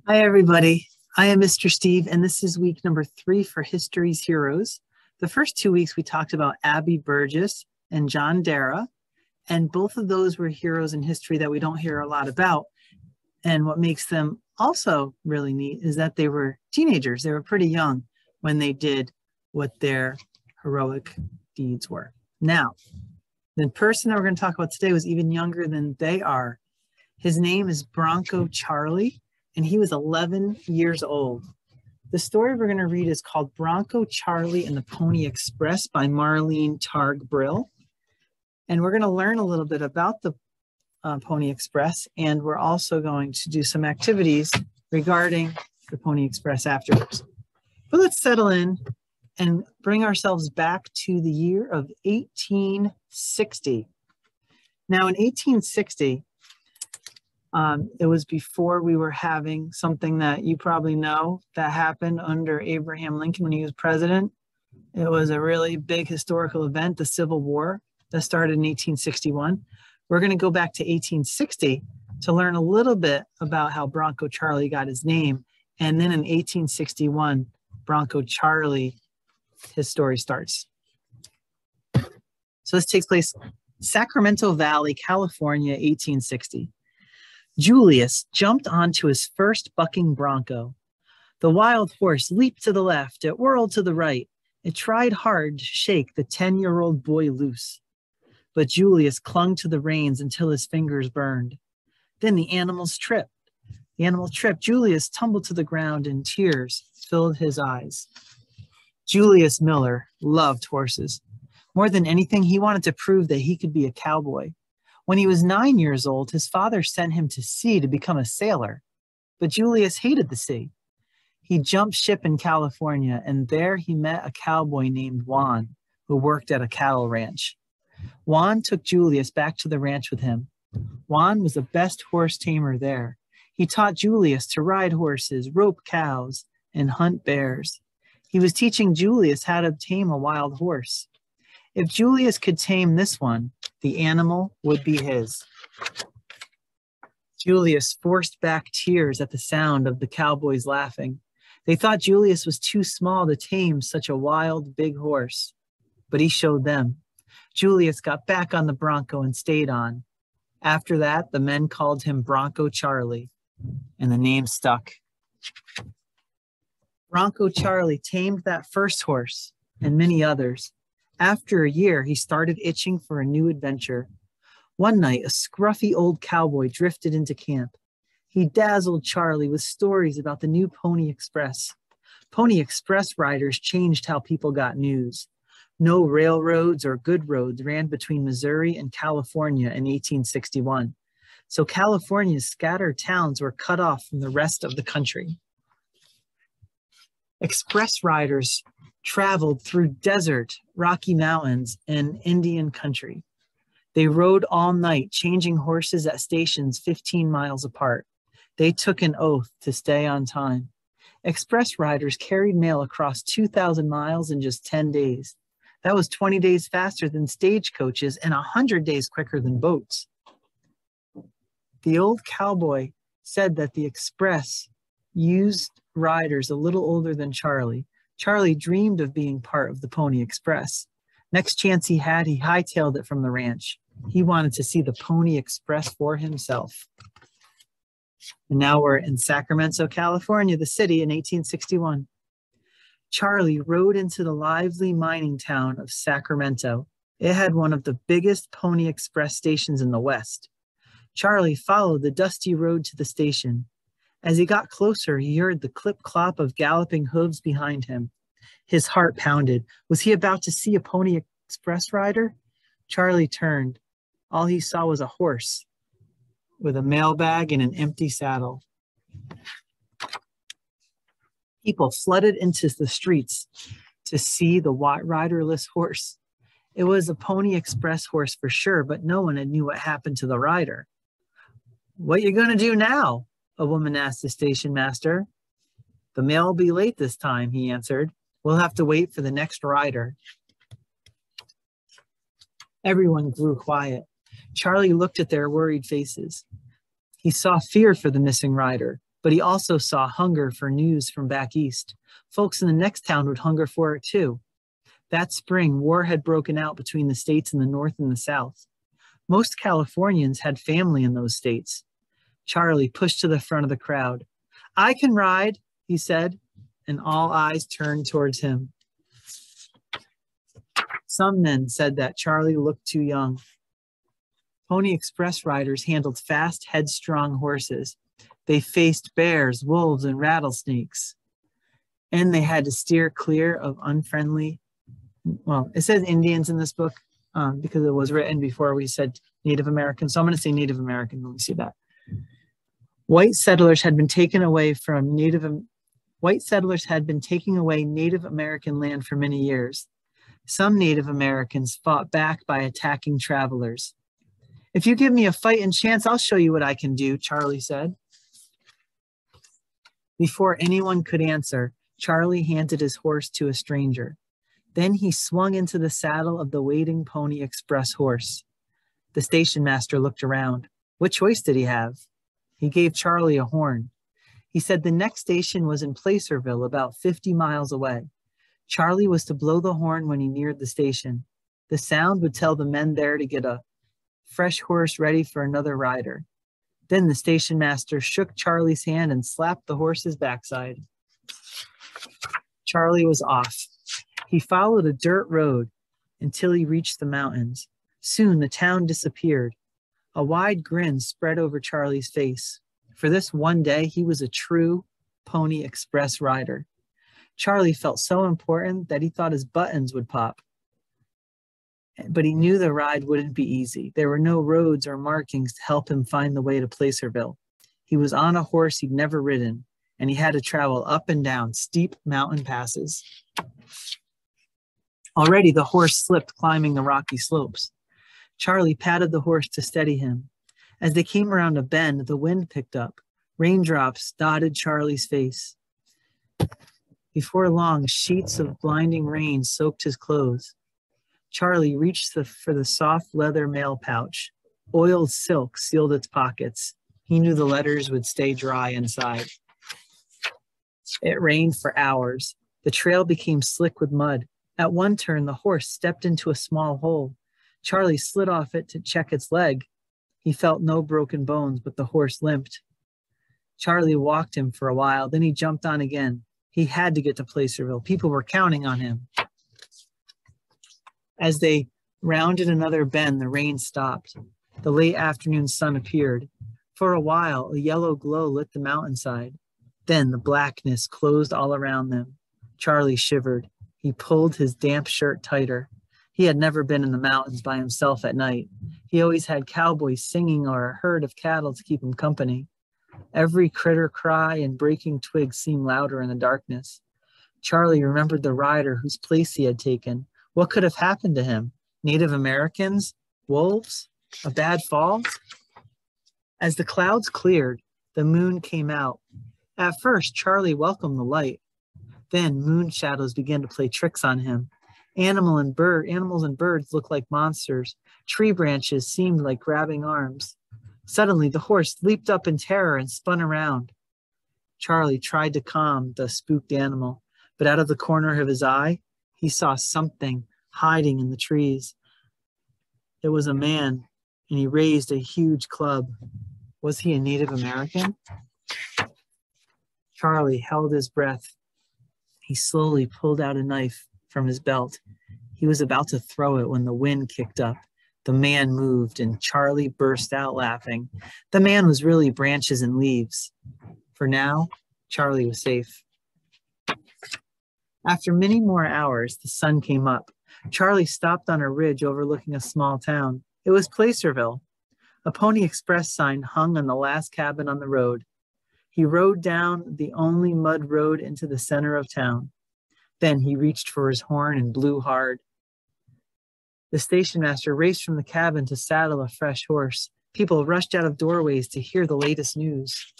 Hi, everybody. I am Mr. Steve, and this is week number 3 for History's Heroes. The first 2 weeks, we talked about Abby Burgess and John Darrah, and both of those were heroes in history that we don't hear a lot about. And what makes them also really neat is that they were teenagers. They were pretty young when they did what their heroic deeds were. Now, the person that we're going to talk about today was even younger than they are. His name is Bronco Charlie, and he was 11 years old. The story we're going to read is called Bronco Charlie and the Pony Express by Marlene Targ Brill. And we're going to learn a little bit about the Pony Express, and we're also going to do some activities regarding the Pony Express afterwards. But let's settle in and bring ourselves back to the year of 1860. Now, in 1860, it was before we were having something that you probably know that happened under Abraham Lincoln when he was president. It was a really big historical event, the Civil War, that started in 1861. We're going to go back to 1860 to learn a little bit about how Bronco Charlie got his name. And then in 1861, Bronco Charlie, his story starts. So this takes place Sacramento Valley, California, 1860. Julius jumped onto his first bucking bronco. The wild horse leaped to the left, it whirled to the right. It tried hard to shake the 10-year-old boy loose. But Julius clung to the reins until his fingers burned. Then the animal tripped. Julius tumbled to the ground and tears filled his eyes. Julius Miller loved horses. More than anything, he wanted to prove that he could be a cowboy. When he was 9 years old, his father sent him to sea to become a sailor. But Julius hated the sea. He jumped ship in California, and there he met a cowboy named Juan, who worked at a cattle ranch. Juan took Julius back to the ranch with him. Juan was the best horse tamer there. He taught Julius to ride horses, rope cows, and hunt bears. He was teaching Julius how to tame a wild horse. If Julius could tame this one, the animal would be his. Julius forced back tears at the sound of the cowboys laughing. They thought Julius was too small to tame such a wild, big horse. But he showed them. Julius got back on the bronco and stayed on. After that, the men called him Bronco Charlie, and the name stuck. Bronco Charlie tamed that first horse and many others. After a year, he started itching for a new adventure. One night, a scruffy old cowboy drifted into camp. He dazzled Charlie with stories about the new Pony Express. Pony Express riders changed how people got news. No railroads or good roads ran between Missouri and California in 1861. So California's scattered towns were cut off from the rest of the country. Express riders traveled through desert, Rocky Mountains, and Indian country. They rode all night, changing horses at stations 15 miles apart. They took an oath to stay on time. Express riders carried mail across 2,000 miles in just 10 days. That was 20 days faster than stagecoaches and 100 days quicker than boats. The old cowboy said that the Express used riders a little older than Charlie. Charlie dreamed of being part of the Pony Express. Next chance he had, he hightailed it from the ranch. He wanted to see the Pony Express for himself. And now we're in Sacramento, California, the city, in 1861. Charlie rode into the lively mining town of Sacramento. It had one of the biggest Pony Express stations in the West. Charlie followed the dusty road to the station. As he got closer, he heard the clip-clop of galloping hooves behind him. His heart pounded. Was he about to see a Pony Express rider? Charlie turned. All he saw was a horse with a mailbag and an empty saddle. People flooded into the streets to see the riderless horse. It was a Pony Express horse for sure, but no one knew what happened to the rider. "What you gonna do now?" a woman asked the station master. "The mail will be late this time," he answered. "We'll have to wait for the next rider." Everyone grew quiet. Charlie looked at their worried faces. He saw fear for the missing rider, But he also saw hunger for news from back east. Folks in the next town would hunger for it too. That spring, war had broken out between the states in the north and the south. Most Californians had family in those states. Charlie pushed to the front of the crowd. "I can ride," he said, and all eyes turned towards him. Some men said that Charlie looked too young. Pony Express riders handled fast, headstrong horses. They faced bears, wolves, and rattlesnakes. And they had to steer clear of unfriendly, well, it says Indians in this book because it was written before we said Native American. So I'm going to say Native American when we see that. White settlers had been taking away Native American land for many years. Some Native Americans fought back by attacking travelers. "If you give me a fighting chance, I'll show you what I can do," Charlie said. Before anyone could answer, Charlie handed his horse to a stranger. Then he swung into the saddle of the waiting Pony Express horse. The station master looked around. What choice did he have? He gave Charlie a horn. He said the next station was in Placerville, about 50 miles away. Charlie was to blow the horn when he neared the station. The sound would tell the men there to get a fresh horse ready for another rider. Then the station master shook Charlie's hand and slapped the horse's backside. Charlie was off. He followed a dirt road until he reached the mountains. Soon the town disappeared. A wide grin spread over Charlie's face. For this one day, he was a true Pony Express rider. Charlie felt so important that he thought his buttons would pop. But he knew the ride wouldn't be easy. There were no roads or markings to help him find the way to Placerville. He was on a horse he'd never ridden, and he had to travel up and down steep mountain passes. Already the horse slipped climbing the rocky slopes. Charlie patted the horse to steady him. As they came around a bend, the wind picked up. Raindrops dotted Charlie's face. Before long, sheets of blinding rain soaked his clothes. Charlie reached for the soft leather mail pouch. Oiled silk sealed its pockets. He knew the letters would stay dry inside. It rained for hours. The trail became slick with mud. At one turn, the horse stepped into a small hole. Charlie slid off it to check its leg. He felt no broken bones, but the horse limped. Charlie walked him for a while, then he jumped on again. He had to get to Placerville. People were counting on him. As they rounded another bend, the rain stopped. The late afternoon sun appeared. For a while, a yellow glow lit the mountainside. Then the blackness closed all around them. Charlie shivered. He pulled his damp shirt tighter. He had never been in the mountains by himself at night. He always had cowboys singing or a herd of cattle to keep him company. Every critter cry and breaking twigs seemed louder in the darkness. Charlie remembered the rider whose place he had taken. What could have happened to him? Native Americans? Wolves? A bad fall? As the clouds cleared, the moon came out. At first, Charlie welcomed the light. Then moon shadows began to play tricks on him. Animals and birds looked like monsters. Tree branches seemed like grabbing arms. Suddenly, the horse leaped up in terror and spun around. Charlie tried to calm the spooked animal, but out of the corner of his eye, he saw something hiding in the trees. It was a man, and he raised a huge club. Was he a Native American? Charlie held his breath. He slowly pulled out a knife from his belt. He was about to throw it when the wind kicked up. The man moved, and Charlie burst out laughing. The man was really branches and leaves. For now, Charlie was safe. After many more hours, the sun came up. Charlie stopped on a ridge overlooking a small town. It was Placerville. A Pony Express sign hung on the last cabin on the road. He rode down the only mud road into the center of town. Then he reached for his horn and blew hard. The station master raced from the cabin to saddle a fresh horse. People rushed out of doorways to hear the latest news.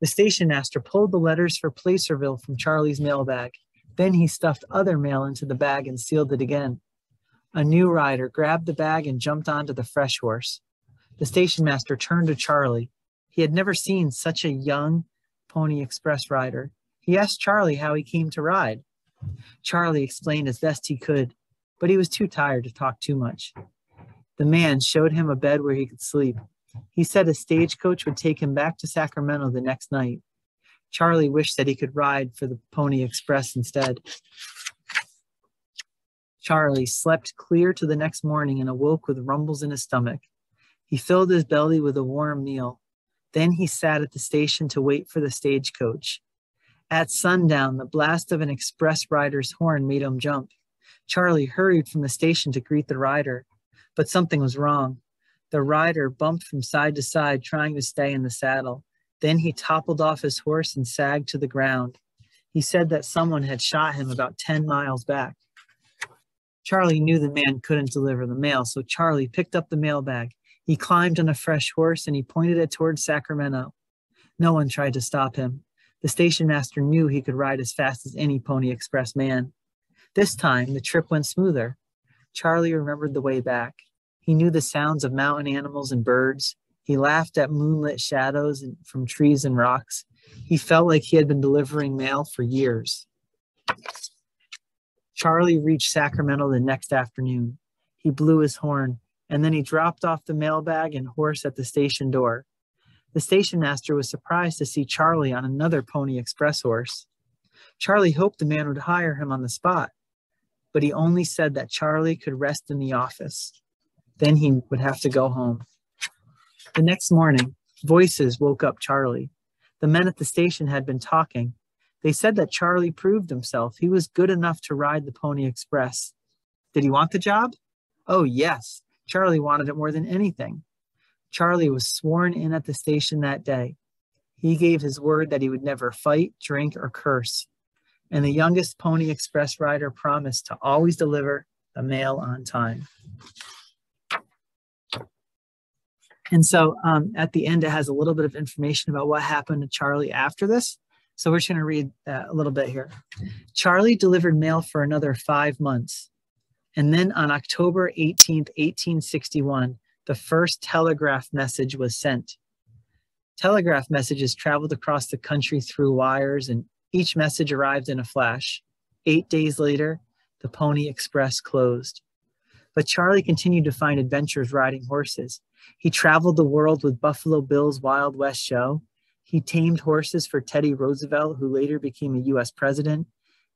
The station master pulled the letters for Placerville from Charlie's mailbag. Then he stuffed other mail into the bag and sealed it again. A new rider grabbed the bag and jumped onto the fresh horse. The station master turned to Charlie. He had never seen such a young Pony Express rider. He asked Charlie how he came to ride. Charlie explained as best he could, but he was too tired to talk too much. The man showed him a bed where he could sleep. He said a stagecoach would take him back to Sacramento the next night. Charlie wished that he could ride for the Pony Express instead. Charlie slept clear to the next morning and awoke with rumbles in his stomach. He filled his belly with a warm meal. Then he sat at the station to wait for the stagecoach. At sundown, the blast of an express rider's horn made him jump. Charlie hurried from the station to greet the rider, but something was wrong. The rider bumped from side to side, trying to stay in the saddle. Then he toppled off his horse and sagged to the ground. He said that someone had shot him about 10 miles back. Charlie knew the man couldn't deliver the mail, so Charlie picked up the mail bag. He climbed on a fresh horse and he pointed it towards Sacramento. No one tried to stop him. The station master knew he could ride as fast as any Pony Express man. This time, the trip went smoother. Charlie remembered the way back. He knew the sounds of mountain animals and birds. He laughed at moonlit shadows from trees and rocks. He felt like he had been delivering mail for years. Charlie reached Sacramento the next afternoon. He blew his horn, and then he dropped off the mailbag and horse at the station door. The station master was surprised to see Charlie on another Pony Express horse. Charlie hoped the man would hire him on the spot, but he only said that Charlie could rest in the office. Then he would have to go home. The next morning, voices woke up Charlie. The men at the station had been talking. They said that Charlie proved himself. He was good enough to ride the Pony Express. Did he want the job? Oh, yes. Charlie wanted it more than anything. Charlie was sworn in at the station that day. He gave his word that he would never fight, drink, or curse. And the youngest Pony Express rider promised to always deliver the mail on time. And so at the end, it has a little bit of information about what happened to Charlie after this. So we're just going to read a little bit here. Charlie delivered mail for another 5 months. And then on October 18th, 1861, the first telegraph message was sent. Telegraph messages traveled across the country through wires, and each message arrived in a flash. 8 days later, the Pony Express closed. But Charlie continued to find adventures riding horses. He traveled the world with Buffalo Bill's Wild West show. He tamed horses for Teddy Roosevelt, who later became a U.S. president.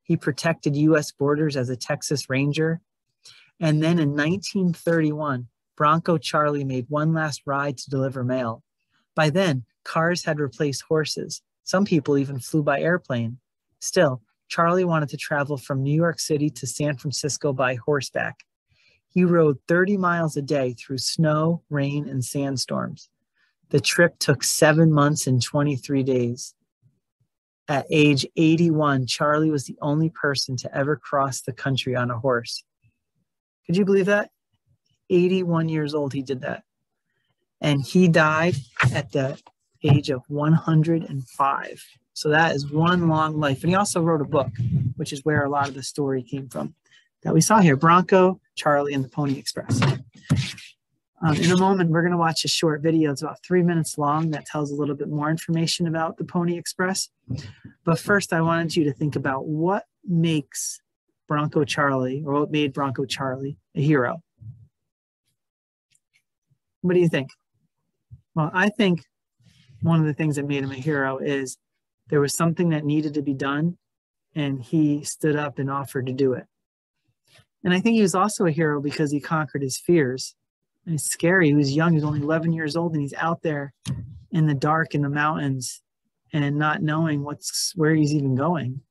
He protected U.S. borders as a Texas Ranger. And then in 1931, Bronco Charlie made one last ride to deliver mail. By then, cars had replaced horses. Some people even flew by airplane. Still, Charlie wanted to travel from New York City to San Francisco by horseback. He rode 30 miles a day through snow, rain, and sandstorms. The trip took 7 months and 23 days. At age 81, Charlie was the only person to ever cross the country on a horse. Could you believe that? 81 years old, he did that. And he died at the age of 105. So that is one long life. And he also wrote a book, which is where a lot of the story came from that we saw here, Bronco, Charlie, and the Pony Express. In a moment, we're going to watch a short video. It's about 3 minutes long that tells a little bit more information about the Pony Express. But first, I wanted you to think about what makes Bronco Charlie, or what made Bronco Charlie a hero. What do you think? Well, I think one of the things that made him a hero is there was something that needed to be done, and he stood up and offered to do it. And I think he was also a hero because he conquered his fears. And it's scary. He was young. He was only 11 years old, and he's out there in the dark in the mountains and not knowing where he's even going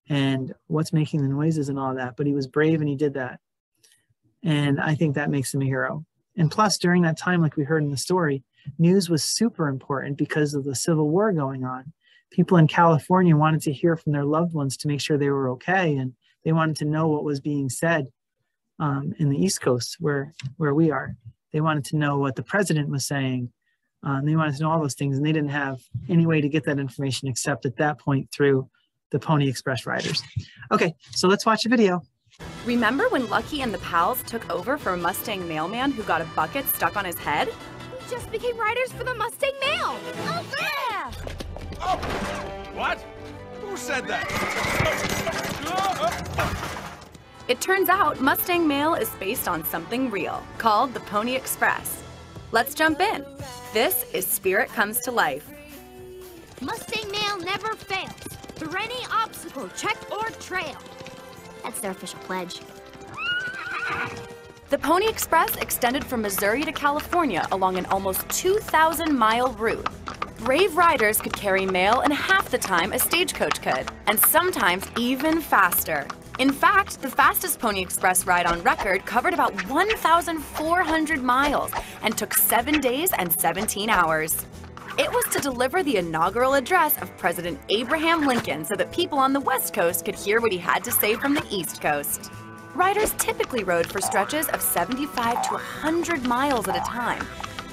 and what's making the noises and all that. But he was brave, and he did that. And I think that makes him a hero. And plus, during that time, like we heard in the story, news was super important because of the Civil War going on. People in California wanted to hear from their loved ones to make sure they were okay, and they wanted to know what was being said in the East Coast where we are. They wanted to know what the president was saying. They wanted to know all those things, and they didn't have any way to get that information except at that point through the Pony Express riders. Okay, so let's watch a video. Remember when Lucky and the pals took over for a Mustang mailman who got a bucket stuck on his head? just became riders for the Mustang Mail. Oh, yeah! Oh! What? Who said that? It turns out Mustang Mail is based on something real, called the Pony Express. Let's jump in. This is Spirit Comes to Life. Mustang Mail never fails. Through any obstacle, check or trail. That's their official pledge. The Pony Express extended from Missouri to California along an almost 2,000-mile route. Brave riders could carry mail in half the time a stagecoach could, and sometimes even faster. In fact, the fastest Pony Express ride on record covered about 1,400 miles and took 7 days and 17 hours. It was to deliver the inaugural address of President Abraham Lincoln so that people on the West Coast could hear what he had to say from the East Coast. Riders typically rode for stretches of 75 to 100 miles at a time,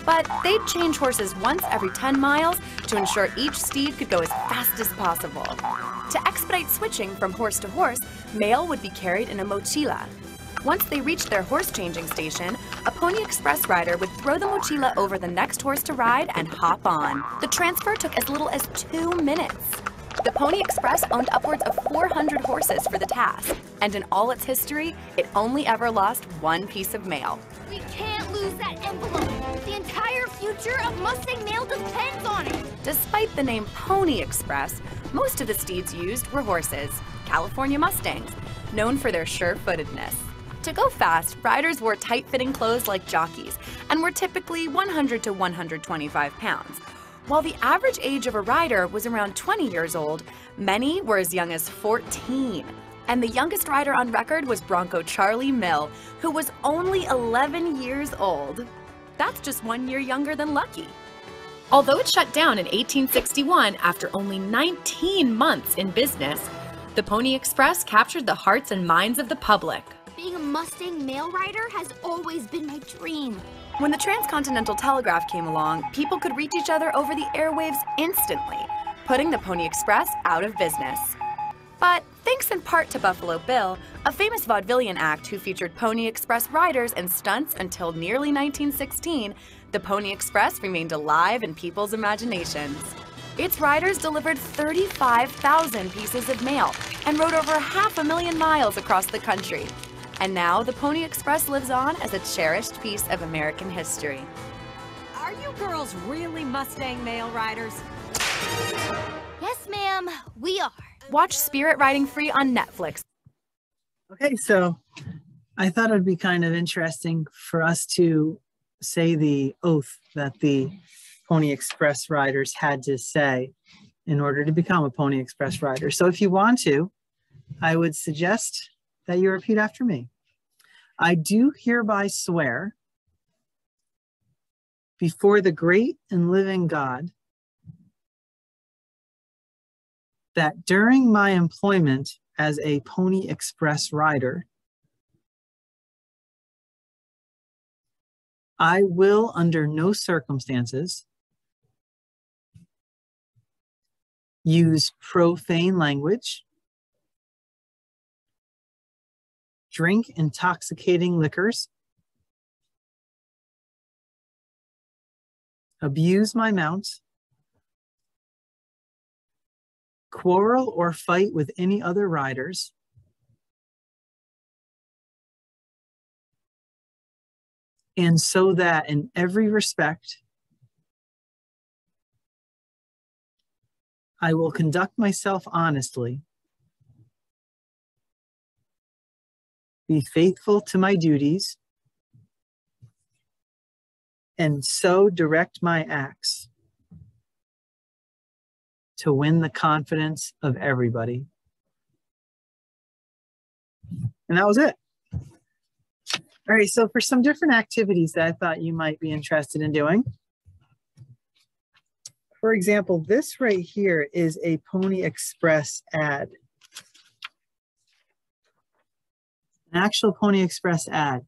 but they'd change horses once every 10 miles to ensure each steed could go as fast as possible. To expedite switching from horse to horse, mail would be carried in a mochila. Once they reached their horse-changing station, a Pony Express rider would throw the mochila over the next horse to ride and hop on. The transfer took as little as 2 minutes. The Pony Express owned upwards of 400 horses for the task, and in all its history, it only ever lost one piece of mail. We can't lose that envelope. The entire future of Mustang Mail depends on it. Despite the name Pony Express, most of the steeds used were horses, California Mustangs, known for their sure-footedness. To go fast, riders wore tight-fitting clothes like jockeys and were typically 100 to 125 pounds. While the average age of a rider was around 20 years old, many were as young as 14. And the youngest rider on record was Bronco Charlie Mill, who was only 11 years old. That's just 1 year younger than Lucky. Although it shut down in 1861 after only 19 months in business, the Pony Express captured the hearts and minds of the public. Being a Mustang Mail rider has always been my dream. When the transcontinental telegraph came along, people could reach each other over the airwaves instantly, putting the Pony Express out of business. But thanks in part to Buffalo Bill, a famous vaudevillian act who featured Pony Express riders and stunts until nearly 1916, the Pony Express remained alive in people's imaginations. Its riders delivered 35,000 pieces of mail and rode over 500,000 miles across the country. And now the Pony Express lives on as a cherished piece of American history. Are you girls really Mustang Mail riders? Yes, ma'am, we are. Watch Spirit Riding Free on Netflix. Okay, so I thought it'd be kind of interesting for us to say the oath that the Pony Express riders had to say in order to become a Pony Express rider. So if you want to, I would suggest that you repeat after me. I do hereby swear before the great and living God that during my employment as a Pony Express rider, I will under no circumstances use profane language, drink intoxicating liquors, abuse my mount, quarrel or fight with any other riders, and so that in every respect, I will conduct myself honestly, be faithful to my duties, and so direct my acts to win the confidence of everybody. And that was it. All right, so for some different activities that I thought you might be interested in doing. For example, this right here is a Pony Express ad. An actual Pony Express ad.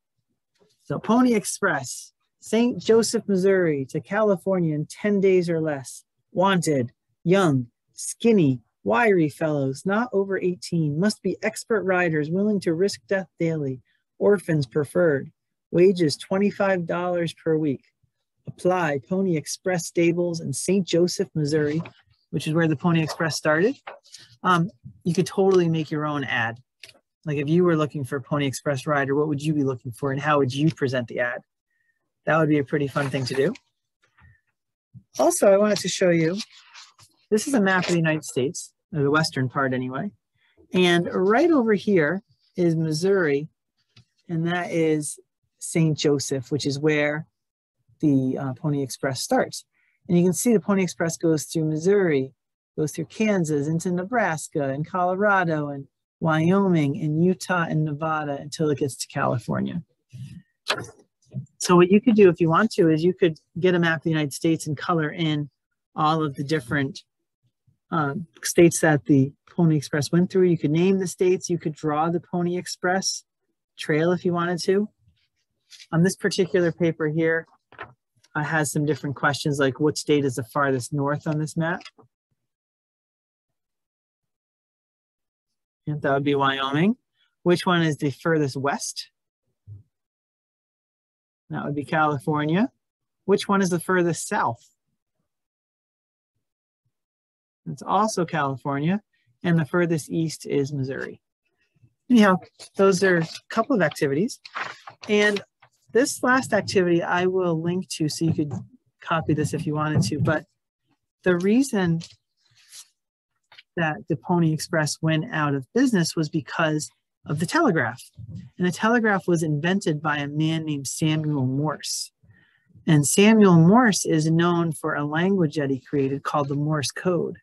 So Pony Express, St. Joseph, Missouri to California in 10 days or less. Wanted, young, skinny, wiry fellows, not over 18, must be expert riders willing to risk death daily. Orphans preferred. Wages $25 per week. apply Pony Express stables in St. Joseph, Missouri, which is where the Pony Express started. You could totally make your own ad. Like if you were looking for a Pony Express rider, what would you be looking for and how would you present the ad? That would be a pretty fun thing to do. Also, I wanted to show you, this is a map of the United States, or the western part anyway. And right over here is Missouri, and that is St. Joseph, which is where the Pony Express starts. And you can see the Pony Express goes through Missouri, goes through Kansas, into Nebraska, and Colorado, and Wyoming, and Utah, and Nevada until it gets to California. So what you could do if you want to is you could get a map of the United States and color in all of the different states that the Pony Express went through. You could name the states. You could draw the Pony Express trail if you wanted to. On this particular paper here, has some different questions like what state is the farthest north on this map? And that would be Wyoming. Which one is the furthest west? That would be California. Which one is the furthest south? It's also California. And the furthest east is Missouri. Anyhow, those are a couple of activities. And this last activity I will link to so you could copy this if you wanted to. But the reason that the Pony Express went out of business was because of the telegraph. And the telegraph was invented by a man named Samuel Morse. And Samuel Morse is known for a language that he created called the Morse code.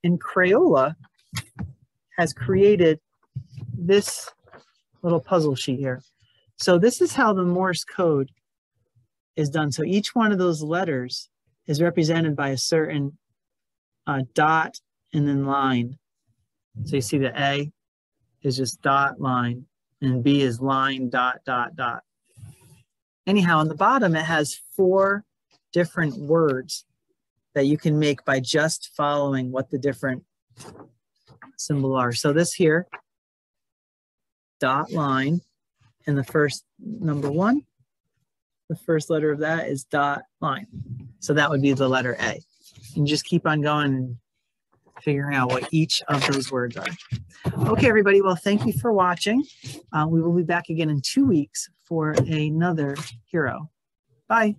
And Crayola has created this little puzzle sheet here. So this is how the Morse code is done. So each one of those letters is represented by a certain dot and then line. So you see the A is just dot line and B is line dot dot dot. Anyhow, on the bottom it has 4 different words that you can make by just following what the different symbols are. So this here, dot line, and the first number 1, the first letter of that is dot line. So that would be the letter A. And just keep on going and figuring out what each of those words are. Okay, everybody. Well, thank you for watching. We will be back again in 2 weeks for another hero. Bye.